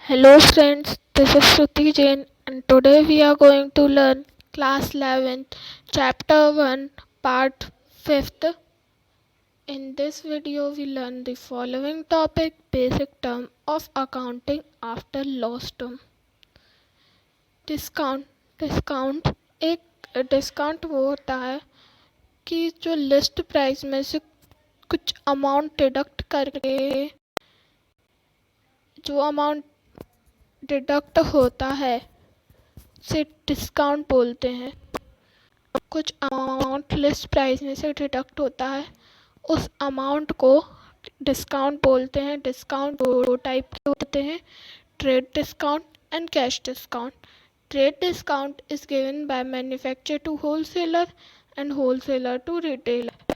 Hello friends, this is Shruti Jain and today we are going to learn class 11 chapter 1 part 5th. In this video we learn the following topic: basic term of accounting after loss term. Discount एक discount वो होता है कि जो list price में से कुछ amount deduct करके जो अमाउंट डिडक्ट होता है से डिस्काउंट बोलते हैं। कुछ अमाउंट लिस्ट प्राइस में से डिडक्ट होता है, उस अमाउंट को डिस्काउंट बोलते हैं। डिस्काउंट दो टाइप के होते हैं, trade discount and cash discount. Trade discount is given by manufacturer to wholesaler and wholesaler to retailer.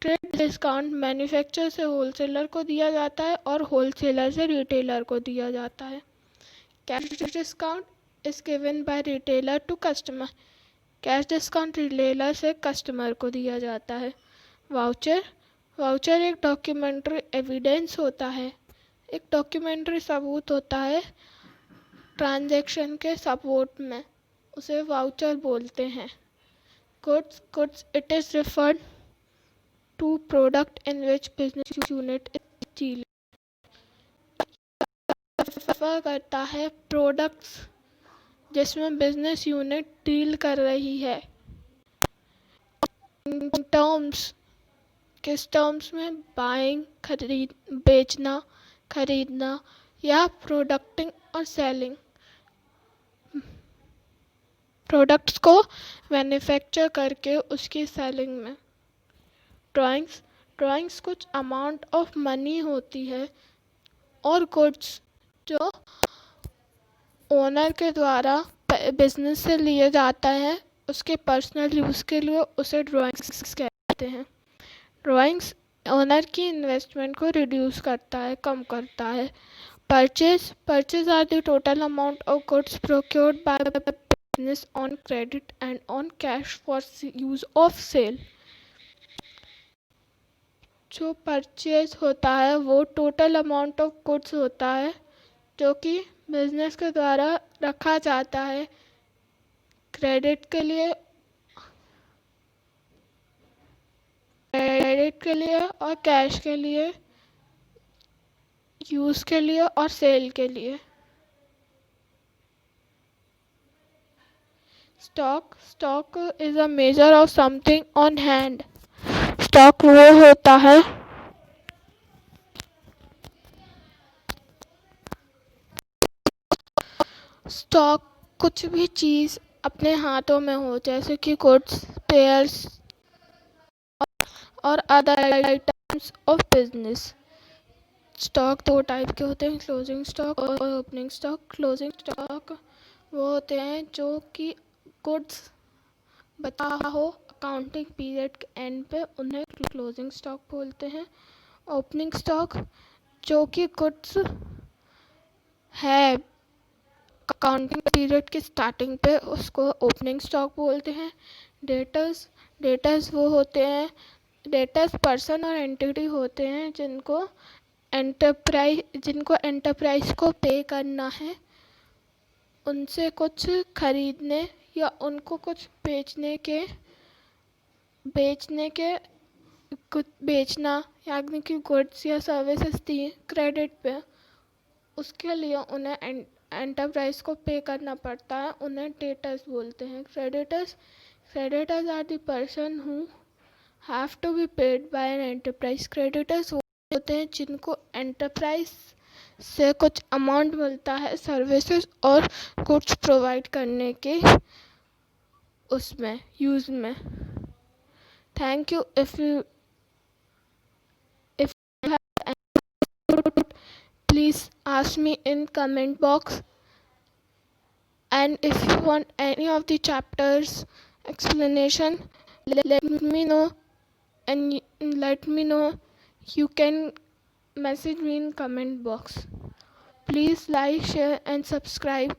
Trade discount manufacturer से होलसेलर को दिया जाता है और होलसेलर से रिटेलर को दिया जाता है। Cash discount is given by retailer to customer. Cash discount retailer से कस्टमर को दिया जाता है। वाउचर एक डॉक्यूमेंट्री एविडेंस होता है, एक डॉक्यूमेंट्री सबूत होता है ट्रांजैक्शन के सपोर्ट में, उसे वाउचर बोलते हैं। Goods it is referred to product in which business unit is dealing. Refer करता है प्रोडक्ट्स जिसमें बिजनेस यूनिट डील कर रही है। टर्म्स किस टर्म्स में? बाइंग बेचना, खरीदना या प्रोडक्टिंग और सेलिंग। प्रोडक्ट्स को मैन्युफैक्चर करके उसकी सेलिंग में। ड्राइंग्स कुछ अमाउंट ऑफ मनी होती है और गुड्स जो ओनर के द्वारा बिजनेस से लिए जाता है उसके पर्सनल यूज़ के लिए, उसे ड्राइंग्स कहते हैं। ड्राइंग्स ओनर की इन्वेस्टमेंट को रिड्यूस करता है, कम करता है। Purchase are the total amount of goods procured by business on credit and on cash for use of sale. जो परचेज होता है वो टोटल अमाउंट ऑफ गुड्स होता है जो कि बिजनेस के द्वारा रखा जाता है क्रेडिट के लिए और कैश के लिए, यूज़ के लिए और सेल के लिए। Stock is a measure of something on hand. Stock वो होता है स्टॉक कुछ भी चीज़ अपने हाथों में हो, जैसे कि गुड्स, पेयर्स और other items of business. Stock दो टाइप के होते हैं, क्लोजिंग स्टॉक और ओपनिंग स्टॉक। क्लोजिंग स्टॉक वो होते हैं जो कि गुड्स बचा हो अकाउंटिंग पीरियड के एंड पे, उन्हें क्लोजिंग स्टॉक बोलते हैं। ओपनिंग स्टॉक जो कि गुड्स है अकाउंटिंग पीरियड की स्टार्टिंग पे, उसको ओपनिंग स्टॉक बोलते हैं। डेटर्स वो होते हैं, डेटर्स पर्सन और एंटिटी होते हैं जिनको एंटरप्राइज को पे करना है, उनसे कुछ खरीदने या उनको कुछ बेचना यानी कि गुड्स या सर्विसेज दी क्रेडिट पे, उसके लिए उन्हें एंटरप्राइज को पे करना पड़ता है, उन्हें डेटर्स बोलते हैं। Creditors are the person who have to be paid by an enterprise. Creditors होते हैं जिनको एंटरप्राइज से कुछ अमाउंट मिलता है सर्विसेज और गुड्स प्रोवाइड करने के उसमें यूज़ में। Thank you. If you have any please ask me in comment box, and if you want any of the chapters explanation, let me know, and let me know. You can message me in comment box. Please like, share and subscribe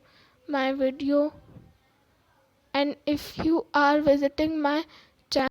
my video, and if you are visiting my channel